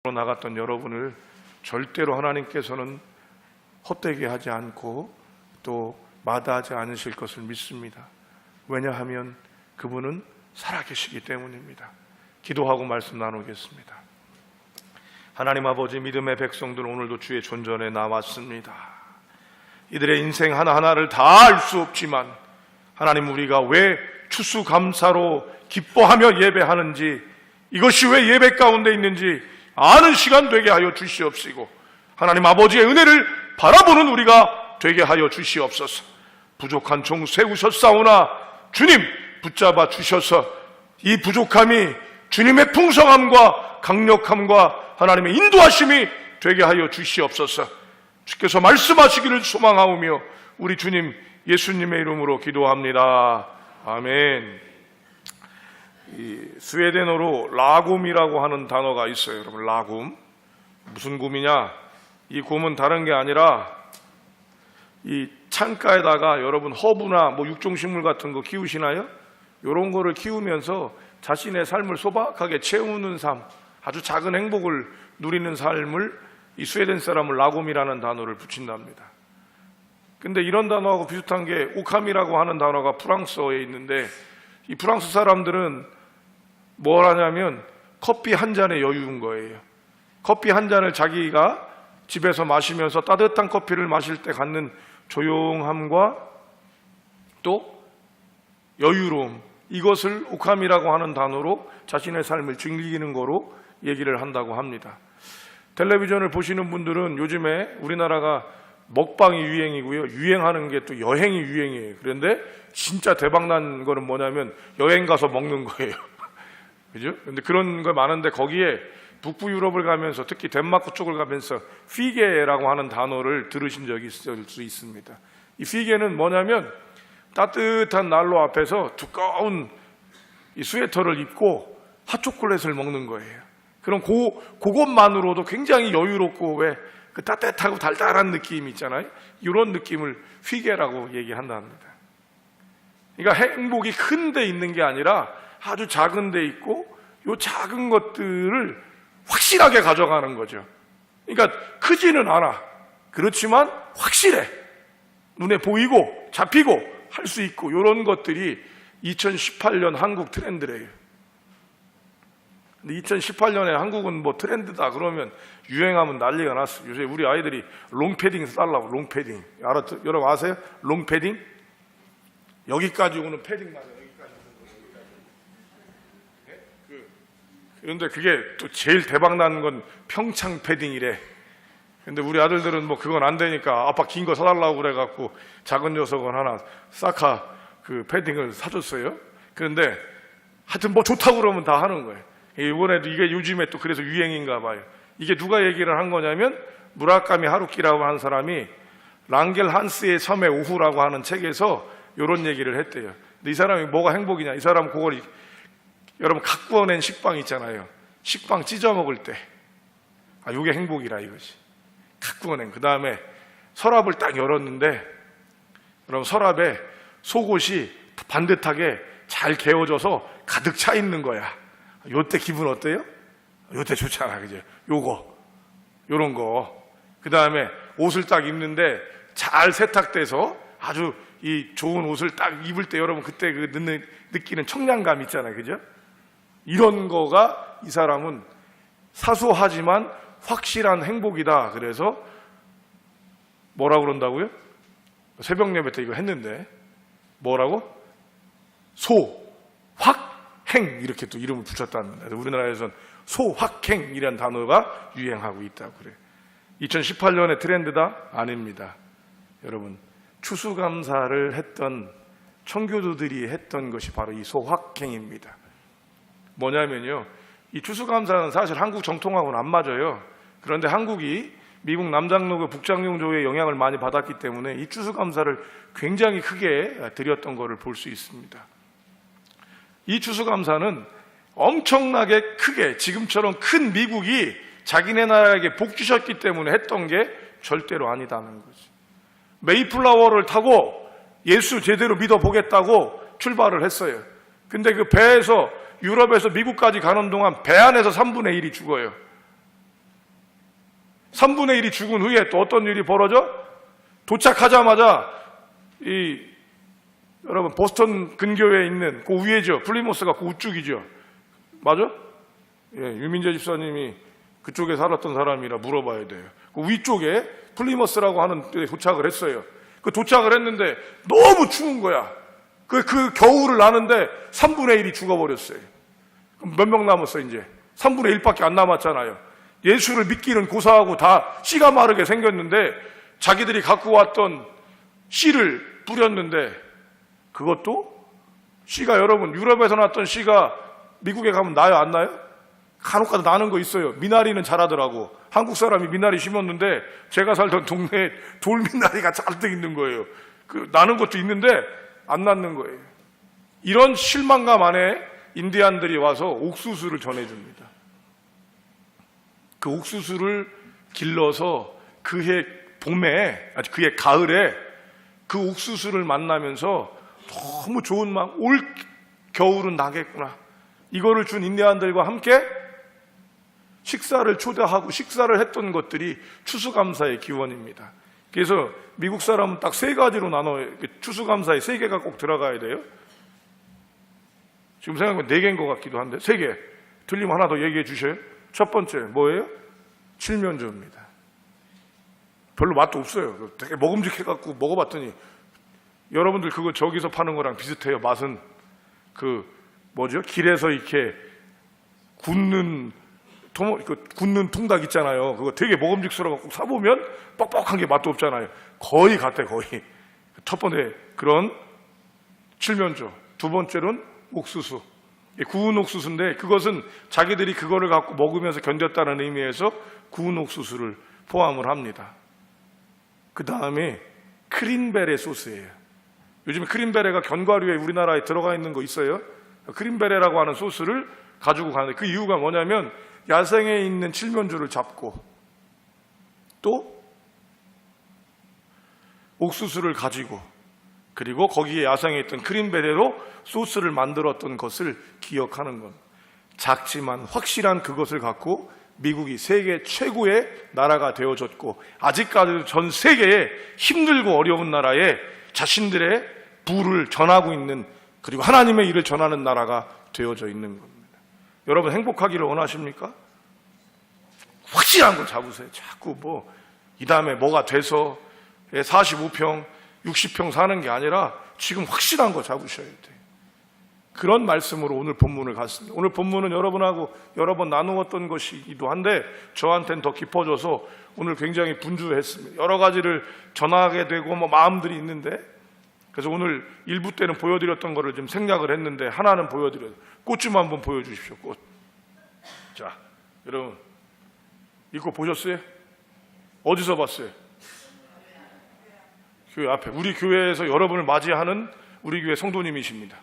나갔던 여러분을 절대로 하나님께서는 헛되게 하지 않고 또 마다하지 않으실 것을 믿습니다. 왜냐하면 그분은 살아계시기 때문입니다. 기도하고 말씀 나누겠습니다. 하나님 아버지, 믿음의 백성들 오늘도 주의 존전에 나왔습니다. 이들의 인생 하나하나를 다 알 수 없지만 하나님, 우리가 왜 추수감사로 기뻐하며 예배하는지, 이것이 왜 예배 가운데 있는지 아는 시간 되게 하여 주시옵시고, 하나님 아버지의 은혜를 바라보는 우리가 되게 하여 주시옵소서. 부족한 종 세우셨사오나 주님 붙잡아 주셔서 이 부족함이 주님의 풍성함과 강력함과 하나님의 인도하심이 되게 하여 주시옵소서. 주께서 말씀하시기를 소망하오며 우리 주님 예수님의 이름으로 기도합니다. 아멘. 이 스웨덴어로 라곰이라고 하는 단어가 있어요. 여러분, 라곰 무슨 곰이냐? 이 곰은 다른 게 아니라 이 창가에다가 여러분 허브나 뭐 육종식물 같은 거 키우시나요? 이런 거를 키우면서 자신의 삶을 소박하게 채우는 삶, 아주 작은 행복을 누리는 삶을 이 스웨덴 사람은 라곰이라는 단어를 붙인답니다. 근데 이런 단어하고 비슷한 게 오캄이라고 하는 단어가 프랑스어에 있는데, 이 프랑스 사람들은 뭘 하냐면 커피 한 잔의 여유인 거예요. 커피 한 잔을 자기가 집에서 마시면서 따뜻한 커피를 마실 때 갖는 조용함과 또 여유로움, 이것을 오캄이라고 하는 단어로 자신의 삶을 즐기는 거로 얘기를 한다고 합니다. 텔레비전을 보시는 분들은 요즘에 우리나라가 먹방이 유행이고요, 유행하는 게 또 여행이 유행이에요. 그런데 진짜 대박난 거는 뭐냐면 여행 가서 먹는 거예요. 그죠? 근데 그런 거 많은데 거기에 북부 유럽을 가면서 특히 덴마크 쪽을 가면서 피게라고 하는 단어를 들으신 적이 있을 수 있습니다. 이 피게는 뭐냐면 따뜻한 난로 앞에서 두꺼운 이 스웨터를 입고 핫초콜릿을 먹는 거예요. 그럼 그것만으로도 굉장히 여유롭고 왜 그 따뜻하고 달달한 느낌이 있잖아요. 이런 느낌을 피게라고 얘기한답니다. 그러니까 행복이 큰 데 있는 게 아니라 아주 작은 데 있고 이 작은 것들을 확실하게 가져가는 거죠. 그러니까 크지는 않아. 그렇지만 확실해. 눈에 보이고 잡히고 할 수 있고, 이런 것들이 2018년 한국 트렌드래요. 근데 2018년에 한국은 뭐 트렌드다 그러면 유행하면 난리가 났어. 요새 우리 아이들이 롱패딩 써달라고. 롱패딩 여러분 아세요? 롱패딩? 여기까지 오는 패딩 맞아요. 여기까지 오는 거. 네? 그런데 그게 또 제일 대박난 건 평창 패딩이래. 근데 우리 아들들은 뭐 그건 안 되니까 아빠 긴 거 사달라고 그래갖고 작은 녀석은 하나 사카 그 패딩을 사줬어요. 그런데 하여튼 뭐 좋다고 그러면 다 하는 거예요. 이번에도 이게 요즘에 또 그래서 유행인가 봐요. 이게 누가 얘기를 한 거냐면 무라카미 하루키라고 하는 사람이 랑겔 한스의 섬의 오후라고 하는 책에서 이런 얘기를 했대요. 근데 이 사람이 뭐가 행복이냐? 이 사람은 그걸 여러분 갖고 낸 식빵 있잖아요. 식빵 찢어 먹을 때, 아, 이게 행복이라 이거지. 갖고 낸. 그 다음에 서랍을 딱 열었는데 여러분 서랍에 속옷이 반듯하게 잘 개어져서 가득 차 있는 거야. 요때 기분 어때요? 요때 좋잖아, 그죠? 요런 거. 그 다음에 옷을 딱 입는데 잘 세탁돼서 아주 이 좋은 옷을 딱 입을 때 여러분 그때 그 느끼는 청량감 있잖아요, 그죠? 이런 거가 이 사람은 사소하지만 확실한 행복이다. 그래서 뭐라고 그런다고요? 새벽 예배 때 이거 했는데 뭐라고? 소확행 이렇게 또 이름을 붙였답니다. 우리나라에서는 소확행이라는 단어가 유행하고 있다고 그래요. 2018년의 트렌드다? 아닙니다. 여러분, 추수감사를 했던 청교도들이 했던 것이 바로 이 소확행입니다. 뭐냐면요, 이 추수감사는 사실 한국 정통하고는 안 맞아요. 그런데 한국이 미국 남장로교 북장용조의 영향을 많이 받았기 때문에 이 추수감사를 굉장히 크게 드렸던 것을 볼 수 있습니다. 이 추수감사는 엄청나게 크게 지금처럼 큰 미국이 자기네 나라에게 복 주셨기 때문에 했던 게 절대로 아니다는 거지. 메이플라워를 타고 예수 제대로 믿어보겠다고 출발을 했어요. 근데 그 배에서 유럽에서 미국까지 가는 동안 배 안에서 3분의 1이 죽어요. 3분의 1이 죽은 후에 또 어떤 일이 벌어져? 도착하자마자 여러분 보스턴 근교에 있는 그 위에죠. 플리모스가 그 우쪽이죠. 맞아? 예, 유민재 집사님이 그쪽에 살았던 사람이라 물어봐야 돼요. 그 위쪽에 플리머스라고 하는 데 도착을 했어요. 그 도착을 했는데 너무 추운 거야. 그 겨울을 나는데 3분의 1이 죽어버렸어요. 그럼 몇 명 남았어 이제? 3분의 1밖에 안 남았잖아요. 예수를 믿기는 고사하고 다 씨가 마르게 생겼는데 자기들이 갖고 왔던 씨를 뿌렸는데 그것도 씨가 여러분 유럽에서 났던 씨가 미국에 가면 나요 안 나요? 간혹가다 나는 거 있어요. 미나리는 자라더라고. 한국 사람이 미나리 심었는데 제가 살던 동네에 돌미나리가 잔뜩 있는 거예요. 나는 것도 있는데 안 낳는 거예요. 이런 실망감 안에 인디안들이 와서 옥수수를 전해줍니다. 그 옥수수를 길러서 그해 봄에, 그해 가을에 그 옥수수를 만나면서 너무 좋은 마음, 올 겨울은 나겠구나. 이거를 준 인디안들과 함께 식사를 초대하고 식사를 했던 것들이 추수감사의 기원입니다. 그래서 미국 사람은 딱 세 가지로 나눠요. 추수감사에 세 개가 꼭 들어가야 돼요. 지금 생각하면 네 개인 것 같기도 한데 세 개. 틀리면 하나 더 얘기해 주셔요. 첫 번째 뭐예요? 칠면조입니다. 별로 맛도 없어요. 되게 먹음직해갖고 먹어봤더니 여러분들 그거 저기서 파는 거랑 비슷해요. 맛은 길에서 이렇게 굽는 통닭 있잖아요. 그거 되게 먹음직스러워갖고 사보면 뻑뻑한 게 맛도 없잖아요. 거의 같아, 거의. 첫 번째 그런 칠면조. 두 번째로는 옥수수. 구운 옥수수인데 그것은 자기들이 그거를 갖고 먹으면서 견뎠다는 의미에서 구운 옥수수를 포함을 합니다. 그 다음에 크린베레 소스예요. 요즘에 크린베레가 견과류에 우리나라에 들어가 있는 거 있어요. 크린베레라고 하는 소스를 가지고 가는데 그 이유가 뭐냐면 야생에 있는 칠면조를 잡고 또 옥수수를 가지고 그리고 거기에 야생에 있던 크린베레로 소스를 만들었던 것을 기억하는 것. 작지만 확실한 그것을 갖고 미국이 세계 최고의 나라가 되어졌고 아직까지도 전 세계에 힘들고 어려운 나라에 자신들의 부를 전하고 있는 그리고 하나님의 일을 전하는 나라가 되어져 있는 겁니다. 여러분 행복하기를 원하십니까? 확실한 걸 잡으세요. 자꾸 이 다음에 뭐가 돼서 45평, 60평 사는 게 아니라 지금 확실한 거 잡으셔야 돼요. 그런 말씀으로 오늘 본문을 갔습니다. 오늘 본문은 여러분하고 여러 번 나누었던 것이기도 한데 저한테는 더 깊어져서 오늘 굉장히 분주했습니다. 여러 가지를 전하게 되고 마음들이 있는데 그래서 오늘 일부 때는 보여드렸던 거를 좀 생략을 했는데 하나는 보여드려요. 꽃 좀 한번 보여주십시오. 꽃. 자, 여러분 이 꽃 보셨어요? 어디서 봤어요? 교회 앞에. 우리 교회에서 여러분을 맞이하는 우리 교회 성도님이십니다.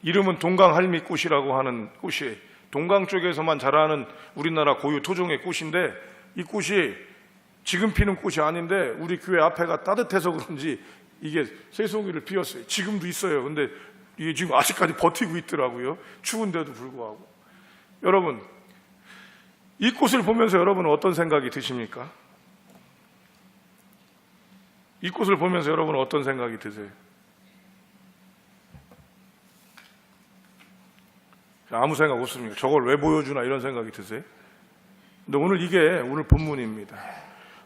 이름은 동강할미꽃이라고 하는 꽃이에요. 동강 쪽에서만 자라는 우리나라 고유 토종의 꽃인데 이 꽃이 지금 피는 꽃이 아닌데 우리 교회 앞에가 따뜻해서 그런지 이게 새송이를 피웠어요. 지금도 있어요. 근데 이게 지금 아직까지 버티고 있더라고요. 추운데도 불구하고. 여러분 이 꽃을 보면서 여러분은 어떤 생각이 드십니까? 이 꽃을 보면서 여러분은 어떤 생각이 드세요? 아무 생각 없습니까? 저걸 왜 보여주나 이런 생각이 드세요? 근데 오늘 이게 오늘 본문입니다.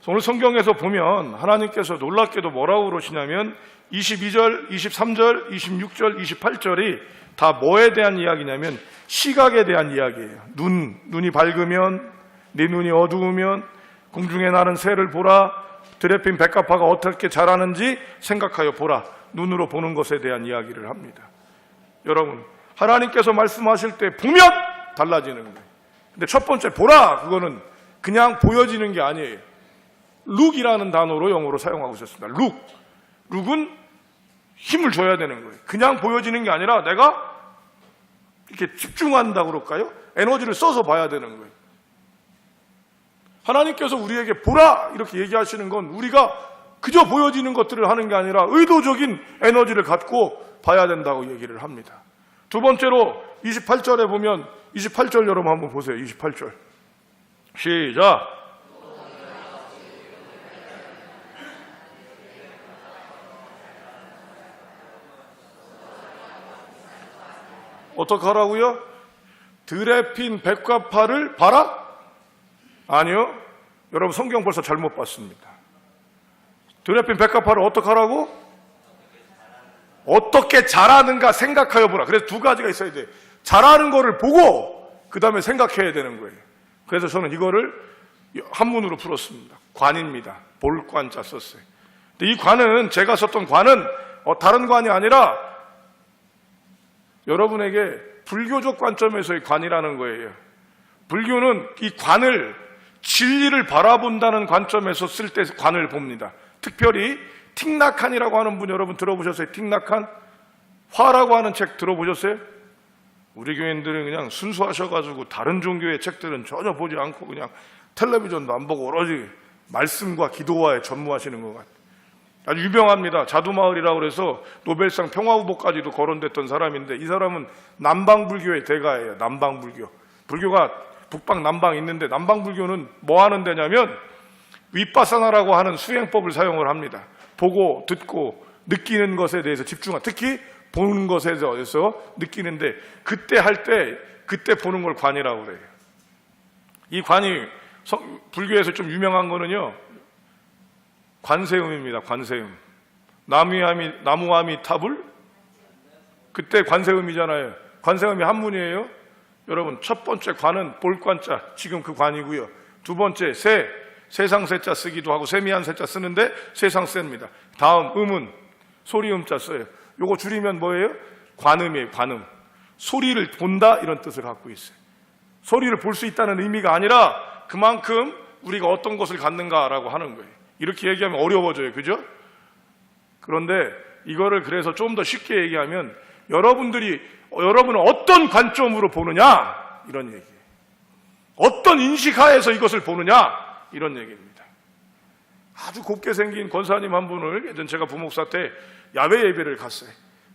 오늘 성경에서 보면 하나님께서 놀랍게도 뭐라고 그러시냐면 22절, 23절, 26절, 28절이 다 뭐에 대한 이야기냐면 시각에 대한 이야기예요. 눈이 밝으면 네 눈이 어두우면 공중에 나는 새를 보라. 들에 핀 백합화가 어떻게 자라는지 생각하여 보라. 눈으로 보는 것에 대한 이야기를 합니다. 여러분 하나님께서 말씀하실 때 보면 달라지는 거예요. 근데 첫 번째 보라 그거는 그냥 보여지는 게 아니에요. 룩이라는 단어로 영어로 사용하고 있었습니다. 룩은 힘을 줘야 되는 거예요. 그냥 보여지는 게 아니라 내가 이렇게 집중한다고 그럴까요? 에너지를 써서 봐야 되는 거예요. 하나님께서 우리에게 보라 이렇게 얘기하시는 건 우리가 그저 보여지는 것들을 하는 게 아니라 의도적인 에너지를 갖고 봐야 된다고 얘기를 합니다. 두 번째로 28절에 보면 28절 여러분 한번 보세요. 28절 시작. 어떻게 하라고요? 들에 핀 백과파를 봐라? 아니요. 여러분 성경 벌써 잘못 봤습니다. 들에 핀 백과파를 어떻게 하라고? 어떻게 자라는가 생각하여 보라. 그래서 두 가지가 있어야 돼. 자라는 거를 보고 그 다음에 생각해야 되는 거예요. 그래서 저는 이거를 한문으로 풀었습니다. 관입니다. 볼관자 썼어요. 근데 이 관은, 제가 썼던 관은 다른 관이 아니라 여러분에게 불교적 관점에서의 관이라는 거예요. 불교는 이 관을, 진리를 바라본다는 관점에서 쓸 때 관을 봅니다. 특별히 틱나칸이라고 하는 분 여러분 들어보셨어요? 틱나칸? 화라고 하는 책 들어보셨어요? 우리 교인들은 그냥 순수하셔가지고 다른 종교의 책들은 전혀 보지 않고 그냥 텔레비전도 안 보고 오로지 말씀과 기도와에 전무하시는 것 같아요. 아주 유명합니다. 자두마을이라고 해서 노벨상 평화후보까지도 거론됐던 사람인데, 이 사람은 남방불교의 대가예요. 남방불교. 불교가 북방 남방 있는데, 남방불교는 뭐 하는 데냐면 윗바사나라고 하는 수행법을 사용을 합니다. 보고 듣고 느끼는 것에 대해서 집중하, 특히 보는 것에 대해서 느끼는데, 그때 할 때 그때 보는 걸 관이라고 그래요. 이 관이 불교에서 좀 유명한 거는요, 관세음입니다. 관세음. 나무아미 탑을 그때 관세음이잖아요. 관세음이 한문이에요. 여러분, 첫 번째 관은 볼관자, 지금 그 관이고요. 두 번째 세상세자 쓰기도 하고 세미한세자 쓰는데 세상세입니다. 다음 음은 소리음자 써요. 요거 줄이면 뭐예요? 관음이에요. 관음. 소리를 본다, 이런 뜻을 갖고 있어요. 소리를 볼 수 있다는 의미가 아니라 그만큼 우리가 어떤 것을 갖는가라고 하는 거예요. 이렇게 얘기하면 어려워져요. 그죠? 그런데 이거를 그래서 좀 더 쉽게 얘기하면, 여러분은 어떤 관점으로 보느냐, 이런 얘기예요. 어떤 인식하에서 이것을 보느냐, 이런 얘기입니다. 아주 곱게 생긴 권사님 한 분을 예전 제가 부목사 때 야외 예배를 갔어요.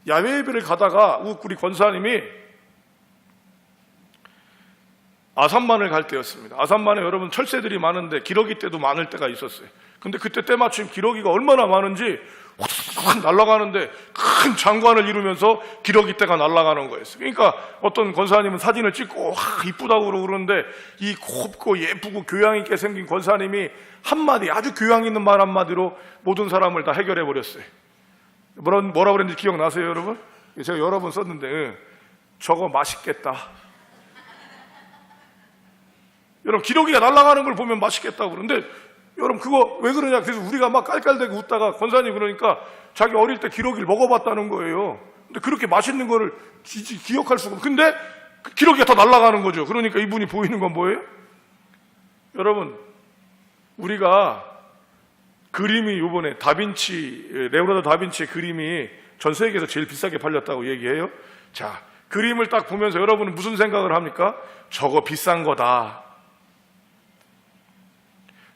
야외 예배를 가다가 우리 권사님이 아산만을 갈 때였습니다. 아산만에 여러분 철새들이 많은데 기러기 떼도 많을 때가 있었어요. 근데 그때 때마침 기러기가 얼마나 많은지 확 날아가는데 큰 장관을 이루면서 기러기 떼가 날아가는 거였어요. 그러니까 어떤 권사님은 사진을 찍고 이쁘다고 그러는데, 이 곱고 예쁘고 교양 있게 생긴 권사님이 한마디, 아주 교양 있는 말 한마디로 모든 사람을 다 해결해 버렸어요. 뭐라 그랬는지 기억나세요, 여러분? 제가 여러 번 썼는데, 저거 맛있겠다. 여러분, 기러기가 날아가는 걸 보면 맛있겠다고 그러는데, 여러분 그거 왜 그러냐? 그래서 우리가 막 깔깔대고 웃다가 권사님 그러니까 자기 어릴 때 기러기를 먹어봤다는 거예요. 근데 그렇게 맛있는 거를 기억할 수가 없고, 근데 기러기가 다 날아가는 거죠. 그러니까 이분이 보이는 건 뭐예요? 여러분, 우리가 그림이 요번에 레오나르도 다빈치의 그림이 전 세계에서 제일 비싸게 팔렸다고 얘기해요. 자, 그림을 딱 보면서 여러분은 무슨 생각을 합니까? 저거 비싼 거다.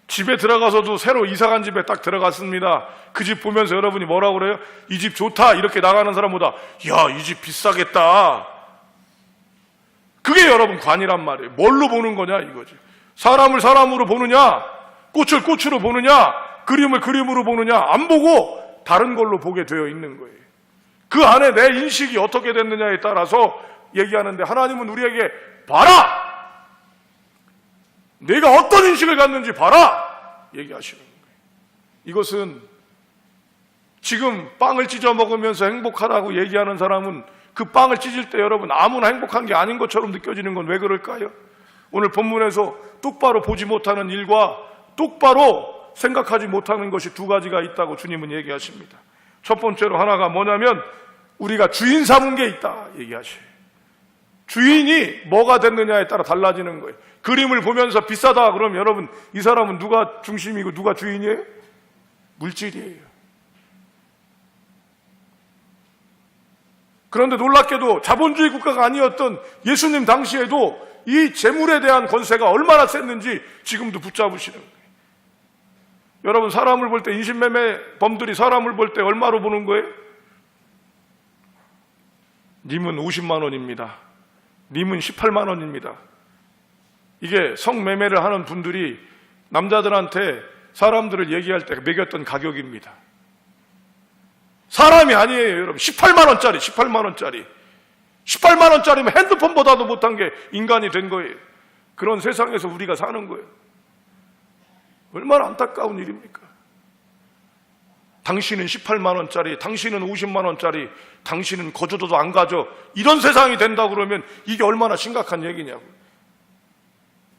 집에 들어가서도 새로 이사간 집에 딱 들어갔습니다. 그 집 보면서 여러분이 뭐라고 그래요? 이 집 좋다, 이렇게 나가는 사람보다 야, 이 집 비싸겠다. 그게 여러분 관이란 말이에요. 뭘로 보는 거냐 이거지. 사람을 사람으로 보느냐, 꽃을 꽃으로 보느냐, 그림을 그림으로 보느냐, 안 보고 다른 걸로 보게 되어 있는 거예요. 그 안에 내 인식이 어떻게 됐느냐에 따라서 얘기하는데, 하나님은 우리에게 봐라! 내가 어떤 인식을 갖는지 봐라! 얘기하시는 거예요. 이것은 지금 빵을 찢어 먹으면서 행복하다고 얘기하는 사람은 그 빵을 찢을 때 여러분 아무나 행복한 게 아닌 것처럼 느껴지는 건 왜 그럴까요? 오늘 본문에서 똑바로 보지 못하는 일과 똑바로 생각하지 못하는 것이 두 가지가 있다고 주님은 얘기하십니다. 첫 번째로 하나가 뭐냐면, 우리가 주인 삼은 게 있다 얘기하셔요. 주인이 뭐가 됐느냐에 따라 달라지는 거예요. 그림을 보면서 비싸다 그러면 여러분, 이 사람은 누가 중심이고 누가 주인이에요? 물질이에요. 그런데 놀랍게도 자본주의 국가가 아니었던 예수님 당시에도 이 재물에 대한 권세가 얼마나 셌는지 지금도 붙잡으시는 거예요. 여러분, 사람을 볼 때, 인신매매 범들이 사람을 볼 때 얼마로 보는 거예요? 님은 50만 원입니다. 님은 18만 원입니다. 이게 성매매를 하는 분들이 남자들한테 사람들을 얘기할 때 매겼던 가격입니다. 사람이 아니에요, 여러분. 18만 원짜리, 18만 원짜리. 18만 원짜리면 핸드폰보다도 못한 게 인간이 된 거예요. 그런 세상에서 우리가 사는 거예요. 얼마나 안타까운 일입니까? 당신은 18만 원짜리, 당신은 50만 원짜리, 당신은 거저도 안 가져. 이런 세상이 된다 그러면 이게 얼마나 심각한 얘기냐고요.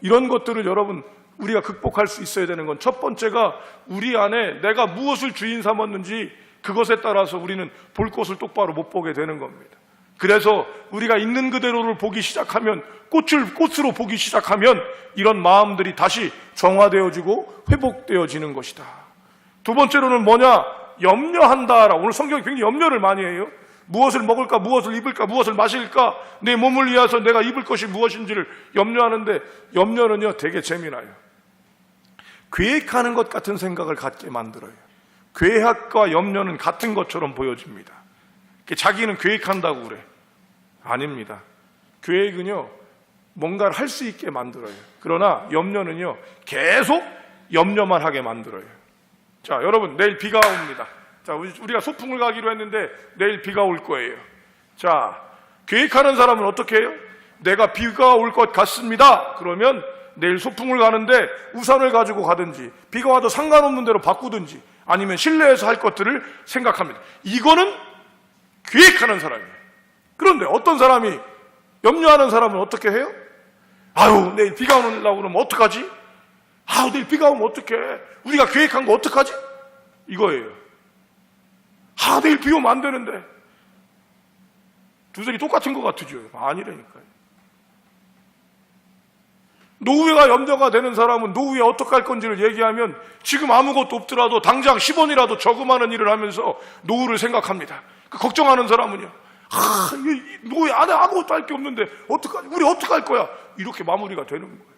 이런 것들을 여러분 우리가 극복할 수 있어야 되는 건 첫 번째가 우리 안에 내가 무엇을 주인 삼았는지 그것에 따라서 우리는 볼 것을 똑바로 못 보게 되는 겁니다. 그래서 우리가 있는 그대로를 보기 시작하면, 꽃을 꽃으로 보기 시작하면 이런 마음들이 다시 정화되어지고 회복되어지는 것이다. 두 번째로는 뭐냐? 염려한다라고. 오늘 성경이 굉장히 염려를 많이 해요. 무엇을 먹을까, 무엇을 입을까, 무엇을 마실까, 내 몸을 위해서 내가 입을 것이 무엇인지를 염려하는데, 염려는요 되게 재미나요. 계획하는 것 같은 생각을 갖게 만들어요. 계획과 염려는 같은 것처럼 보여집니다. 자기는 계획한다고 그래. 아닙니다. 계획은요 뭔가를 할 수 있게 만들어요. 그러나 염려는요 계속 염려만 하게 만들어요. 자, 여러분, 내일 비가 옵니다. 자, 우리가 소풍을 가기로 했는데 내일 비가 올 거예요. 자, 계획하는 사람은 어떻게 해요? 내가 비가 올 것 같습니다. 그러면 내일 소풍을 가는데 우산을 가지고 가든지, 비가 와도 상관없는 대로 바꾸든지, 아니면 실내에서 할 것들을 생각합니다. 이거는 계획하는 사람이에요. 그런데 어떤 사람이, 염려하는 사람은 어떻게 해요? 아유, 내일 비가 오려고 그러면 어떡하지? 아유, 내일 비가 오면 어떡해? 우리가 계획한 거 어떡하지? 이거예요. 아, 내일 비 오면 안 되는데. 두들이 똑같은 것 같으죠? 아니라니까요. 노후가 염려가 되는 사람은 노후에 어떡할 건지를 얘기하면 지금 아무것도 없더라도 당장 10원이라도 저금하는 일을 하면서 노후를 생각합니다. 걱정하는 사람은요, 노후에 안에 아무것도 할 게 없는데 어떡하지? 우리 어떡할 거야? 이렇게 마무리가 되는 거예요.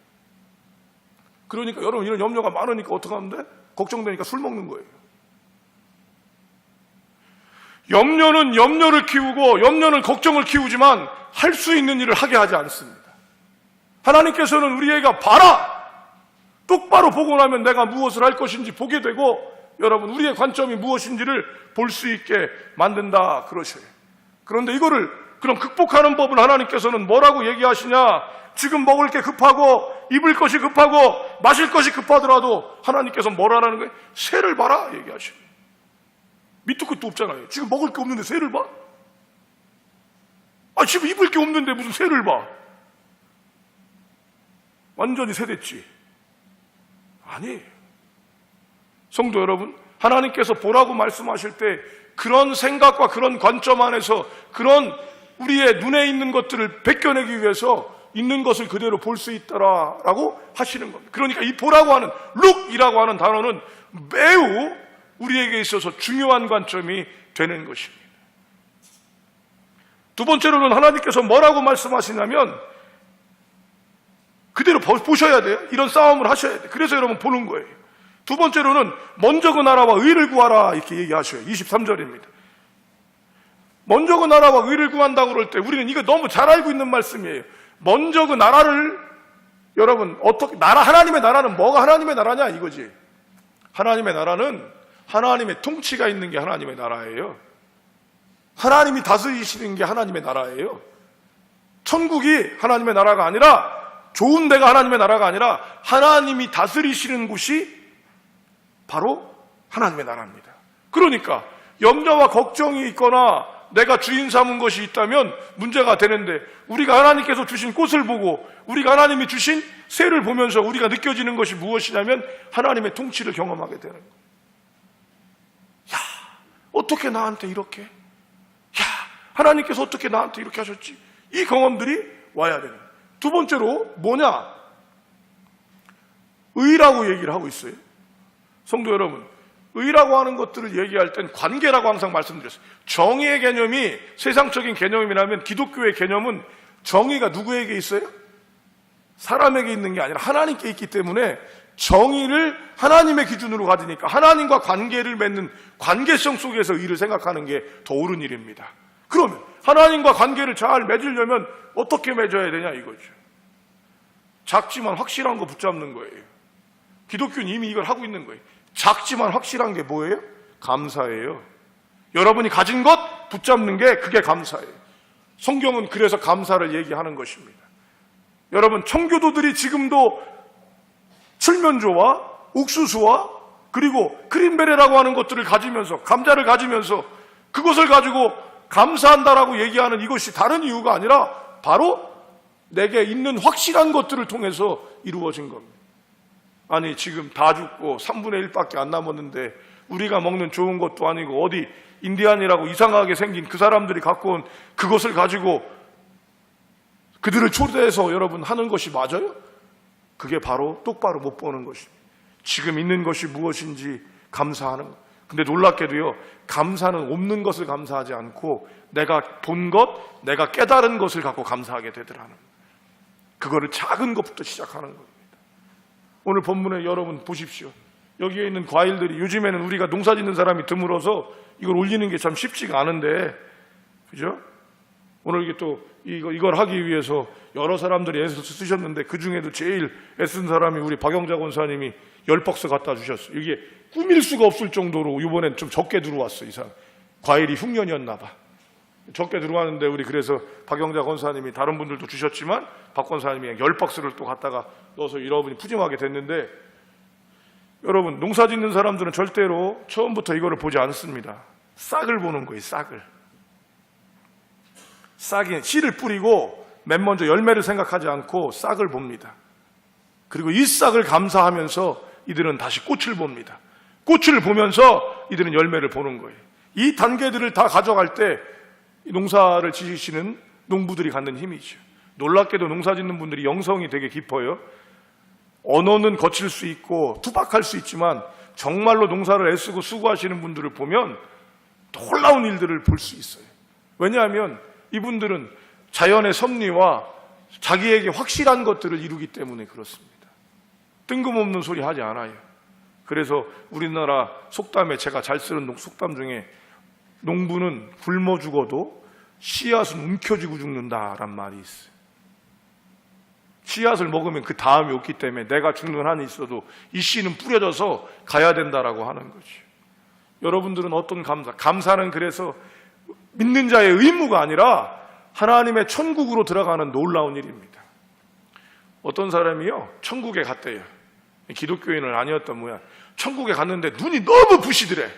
그러니까 여러분, 이런 염려가 많으니까 어떡하는데? 걱정되니까 술 먹는 거예요. 염려는 염려를 키우고 염려는 걱정을 키우지만 할 수 있는 일을 하게 하지 않습니다. 하나님께서는 우리에게 봐라! 똑바로 보고 나면 내가 무엇을 할 것인지 보게 되고, 여러분, 우리의 관점이 무엇인지를 볼 수 있게 만든다 그러셔요. 그런데 이거를 그럼 극복하는 법을 하나님께서는 뭐라고 얘기하시냐? 지금 먹을 게 급하고 입을 것이 급하고 마실 것이 급하더라도 하나님께서 뭐라는 거예요? 새를 봐라 얘기하시요. 밑도 끝도 없잖아요. 지금 먹을 게 없는데 새를 봐? 아, 지금 입을 게 없는데 무슨 새를 봐? 완전히 새됐지. 아니에요. 성도 여러분, 하나님께서 보라고 말씀하실 때 그런 생각과 그런 관점 안에서 그런 우리의 눈에 있는 것들을 벗겨내기 위해서 있는 것을 그대로 볼 수 있더라라고 하시는 겁니다. 그러니까 이 보라고 하는, look이라고 하는 단어는 매우 우리에게 있어서 중요한 관점이 되는 것입니다. 두 번째로는 하나님께서 뭐라고 말씀하시냐면 그대로 보셔야 돼요. 이런 싸움을 하셔야 돼요. 그래서 여러분 보는 거예요. 두 번째로는 먼저 그 나라와 의를 구하라 이렇게 얘기하셔요. 23절입니다. 먼저 그 나라와 의를 구한다고 그럴 때 우리는 이거 너무 잘 알고 있는 말씀이에요. 먼저 그 나라를, 여러분, 어떻게, 하나님의 나라는 뭐가 하나님의 나라냐 이거지. 하나님의 나라는 하나님의 통치가 있는 게 하나님의 나라예요. 하나님이 다스리시는 게 하나님의 나라예요. 천국이 하나님의 나라가 아니라, 좋은 데가 하나님의 나라가 아니라 하나님이 다스리시는 곳이 바로 하나님의 나라입니다. 그러니까 염려와 걱정이 있거나 내가 주인 삼은 것이 있다면 문제가 되는데, 우리가 하나님께서 주신 꽃을 보고 우리가 하나님이 주신 새를 보면서 우리가 느껴지는 것이 무엇이냐면 하나님의 통치를 경험하게 되는 거예요. 야, 어떻게 나한테 이렇게? 야, 하나님께서 어떻게 나한테 이렇게 하셨지? 이 경험들이 와야 되는 거예요. 두 번째로 뭐냐? 의라고 얘기를 하고 있어요. 성도 여러분, 의라고 하는 것들을 얘기할 땐 관계라고 항상 말씀드렸어요. 정의의 개념이 세상적인 개념이라면 기독교의 개념은 정의가 누구에게 있어요? 사람에게 있는 게 아니라 하나님께 있기 때문에 정의를 하나님의 기준으로 가지니까 하나님과 관계를 맺는 관계성 속에서 의를 생각하는 게 더 옳은 일입니다. 그러면 하나님과 관계를 잘 맺으려면 어떻게 맺어야 되냐 이거죠. 작지만 확실한 거 붙잡는 거예요. 기독교는 이미 이걸 하고 있는 거예요. 작지만 확실한 게 뭐예요? 감사예요. 여러분이 가진 것 붙잡는 게 그게 감사예요. 성경은 그래서 감사를 얘기하는 것입니다. 여러분, 청교도들이 지금도 칠면조와 옥수수와 그리고 크림베레라고 하는 것들을 가지면서, 감자를 가지면서 그것을 가지고 감사한다라고 얘기하는 이것이 다른 이유가 아니라 바로 내게 있는 확실한 것들을 통해서 이루어진 겁니다. 아니, 지금 다 죽고 3분의 1밖에 안 남았는데 우리가 먹는 좋은 것도 아니고 어디 인디안이라고 이상하게 생긴 그 사람들이 갖고 온 그것을 가지고 그들을 초대해서 여러분 하는 것이 맞아요? 그게 바로 똑바로 못 보는 것입니다. 지금 있는 것이 무엇인지 감사하는 것. 근데 놀랍게도요, 감사는 없는 것을 감사하지 않고 내가 본 것, 내가 깨달은 것을 갖고 감사하게 되더라는 거예요. 그거를 작은 것부터 시작하는 겁니다. 오늘 본문에 여러분 보십시오. 여기에 있는 과일들이, 요즘에는 우리가 농사 짓는 사람이 드물어서 이걸 올리는 게 참 쉽지가 않은데, 그죠? 오늘 이게 또 이걸 하기 위해서 여러 사람들이 애써 쓰셨는데 그 중에도 제일 애쓴 사람이 우리 박영자 권사님이 10박스 갖다 주셨어요. 이게 꾸밀 수가 없을 정도로 이번엔 좀 적게 들어왔어. 이상 과일이 흉년이었나 봐. 적게 들어왔는데 우리 그래서 박영자 권사님이 다른 분들도 주셨지만 박 권사님이 10박스를 또 갖다가 넣어서 여러분이 푸짐하게 됐는데, 여러분 농사 짓는 사람들은 절대로 처음부터 이거를 보지 않습니다. 싹을 보는 거예요. 싹이 씨를 뿌리고 맨 먼저 열매를 생각하지 않고 싹을 봅니다. 그리고 이 싹을 감사하면서 이들은 다시 꽃을 봅니다. 꽃을 보면서 이들은 열매를 보는 거예요. 이 단계들을 다 가져갈 때 농사를 지으시는 농부들이 갖는 힘이죠. 놀랍게도 농사 짓는 분들이 영성이 되게 깊어요. 언어는 거칠 수 있고 투박할 수 있지만 정말로 농사를 애쓰고 수고하시는 분들을 보면 놀라운 일들을 볼 수 있어요. 왜냐하면 이분들은 자연의 섭리와 자기에게 확실한 것들을 이루기 때문에 그렇습니다. 뜬금없는 소리 하지 않아요. 그래서 우리나라 속담에 제가 잘 쓰는 속담 중에 농부는 굶어 죽어도 씨앗은 움켜쥐고 죽는다란 말이 있어요. 씨앗을 먹으면 그 다음이 없기 때문에 내가 죽는 한이 있어도 이 씨는 뿌려져서 가야 된다라고 하는 거죠. 여러분들은 어떤 감사는 그래서 믿는 자의 의무가 아니라 하나님의 천국으로 들어가는 놀라운 일입니다. 어떤 사람이요, 천국에 갔대요. 기독교인은 아니었던 모양. 천국에 갔는데 눈이 너무 부시더래.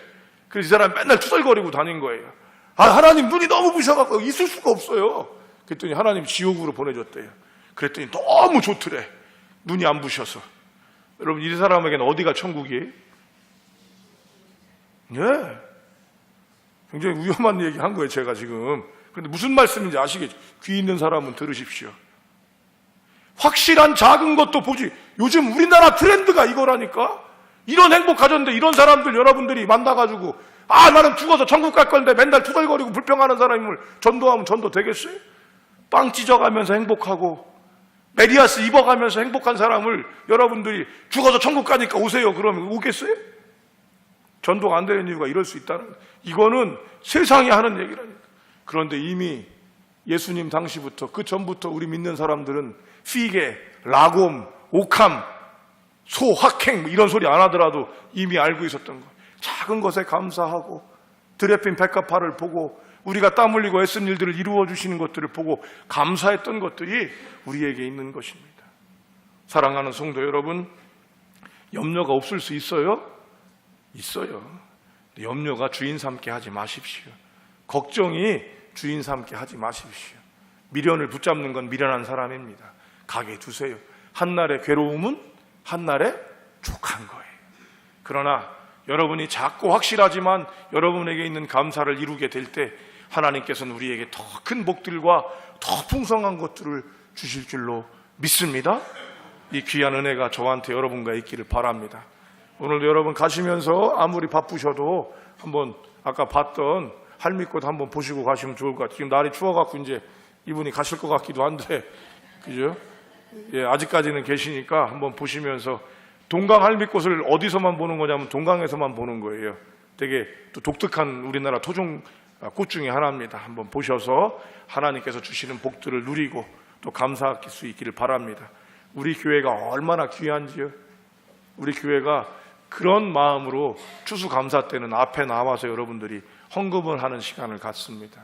그래서 이 사람이 맨날 투덜거리고 다닌 거예요. 아, 하나님 눈이 너무 부셔갖고 있을 수가 없어요. 그랬더니 하나님 지옥으로 보내줬대요. 그랬더니 너무 좋더래. 눈이 안 부셔서. 여러분, 이 사람에게는 어디가 천국이에요? 예. 굉장히 위험한 얘기 한 거예요, 제가 지금. 그런데 무슨 말씀인지 아시겠죠? 귀 있는 사람은 들으십시오. 확실한 작은 것도 보지. 요즘 우리나라 트렌드가 이거라니까? 이런 행복 가졌는데 이런 사람들 여러분들이 만나가지고, 아, 나는 죽어서 천국 갈 건데 맨날 투덜거리고 불평하는 사람을 전도하면 전도 되겠어요? 빵 찢어가면서 행복하고 메리아스 입어가면서 행복한 사람을 여러분들이 죽어서 천국 가니까 오세요 그러면 오겠어요? 전도가 안 되는 이유가 이럴 수 있다는 거예요. 이거는 세상이 하는 얘기라니까. 그런데 이미 예수님 당시부터, 그 전부터 우리 믿는 사람들은 피게, 라곰, 옥함, 소, 학행 이런 소리 안 하더라도 이미 알고 있었던 거예요. 작은 것에 감사하고 드레핀 백합화를 보고 우리가 땀 흘리고 애쓴 일들을 이루어 주시는 것들을 보고 감사했던 것들이 우리에게 있는 것입니다. 사랑하는 성도 여러분, 염려가 없을 수 있어요? 있어요. 염려가 주인 삼게 하지 마십시오. 걱정이 주인 삼게 하지 마십시오. 미련을 붙잡는 건 미련한 사람입니다. 가게 두세요. 한날의 괴로움은 한날의 족한 거예요. 그러나 여러분이 작고 확실하지만 여러분에게 있는 감사를 이루게 될 때 하나님께서는 우리에게 더 큰 복들과 더 풍성한 것들을 주실 줄로 믿습니다. 이 귀한 은혜가 저한테 여러분과 있기를 바랍니다. 오늘도 여러분 가시면서 아무리 바쁘셔도 한번 아까 봤던 할미꽃 한번 보시고 가시면 좋을 것 같아요. 지금 날이 추워갖고 이제 이분이 가실 것 같기도 한데, 그죠? 예, 아직까지는 계시니까 한번 보시면서, 동강 할미꽃을 어디서만 보는 거냐면 동강에서만 보는 거예요. 되게 또 독특한 우리나라 토종 꽃 중에 하나입니다. 한번 보셔서 하나님께서 주시는 복들을 누리고 또 감사할 수 있기를 바랍니다. 우리 교회가 얼마나 귀한지요. 우리 교회가 그런 마음으로 추수감사 때는 앞에 나와서 여러분들이 헌금을 하는 시간을 갖습니다.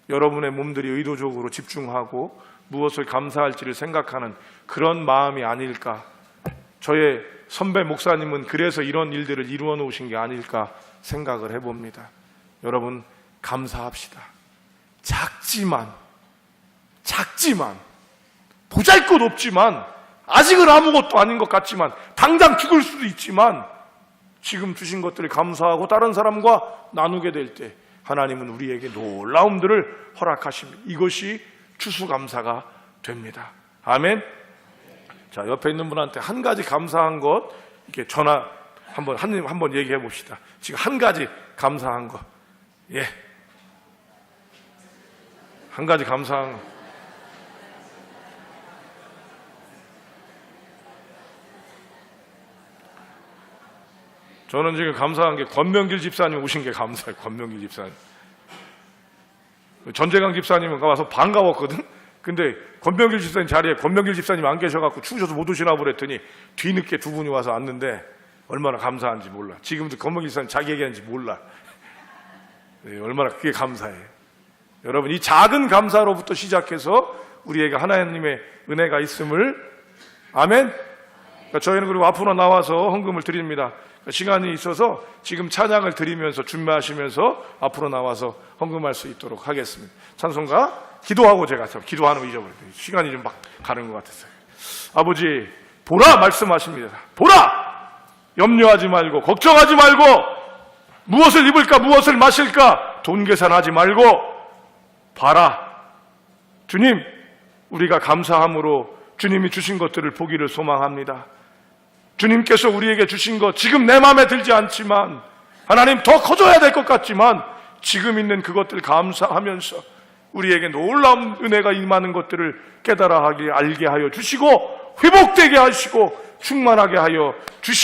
여러분의 몸들이 의도적으로 집중하고 무엇을 감사할지를 생각하는 그런 마음이 아닐까. 저의 선배 목사님은 그래서 이런 일들을 이루어 놓으신 게 아닐까 생각을 해봅니다. 여러분, 감사합시다. 작지만 보잘것없지만 아직은 아무것도 아닌 것 같지만 당장 죽을 수도 있지만 지금 주신 것들을 감사하고 다른 사람과 나누게 될 때 하나님은 우리에게 놀라움들을 허락하십니다. 이것이 추수감사가 됩니다. 아멘. 자, 옆에 있는 분한테 한 가지 감사한 것 이렇게 전화 한번 얘기해 봅시다. 지금 한 가지 감사한 것. 예. 한 가지 감사한 것. 저는 지금 감사한 게 권명길 집사님 오신 게 감사해요. 권명길 집사님. 전재강 집사님은 와서 반가웠거든. 근데 권명길 집사님 자리에 권명길 집사님 안 계셔갖고 추우셔서 못 오시나 그랬더니 뒤늦게 두 분이 와서 왔는데 얼마나 감사한지 몰라. 지금도 권명길 집사님 자기 얘기하는지 몰라. 네, 얼마나 그게 감사해요. 여러분, 이 작은 감사로부터 시작해서 우리에게 하나님의 은혜가 있음을, 아멘. 그러니까 저희는 그리고 앞으로 나와서 헌금을 드립니다. 시간이 있어서 지금 찬양을 드리면서 준비하시면서 앞으로 나와서 헌금할 수 있도록 하겠습니다. 찬송가 기도하고 제가 기도하는 거 잊어버렸어요. 시간이 좀 막 가는 것 같았어요. 아버지, 보라 말씀하십니다. 보라! 염려하지 말고 걱정하지 말고 무엇을 입을까 무엇을 마실까 돈 계산하지 말고 봐라. 주님, 우리가 감사함으로 주님이 주신 것들을 보기를 소망합니다. 주님께서 우리에게 주신 것 지금 내 마음에 들지 않지만 하나님 더 커져야 될 것 같지만 지금 있는 그것들 감사하면서 우리에게 놀라운 은혜가 임하는 것들을 깨달아 알게 하여 주시고 회복되게 하시고 충만하게 하여 주시고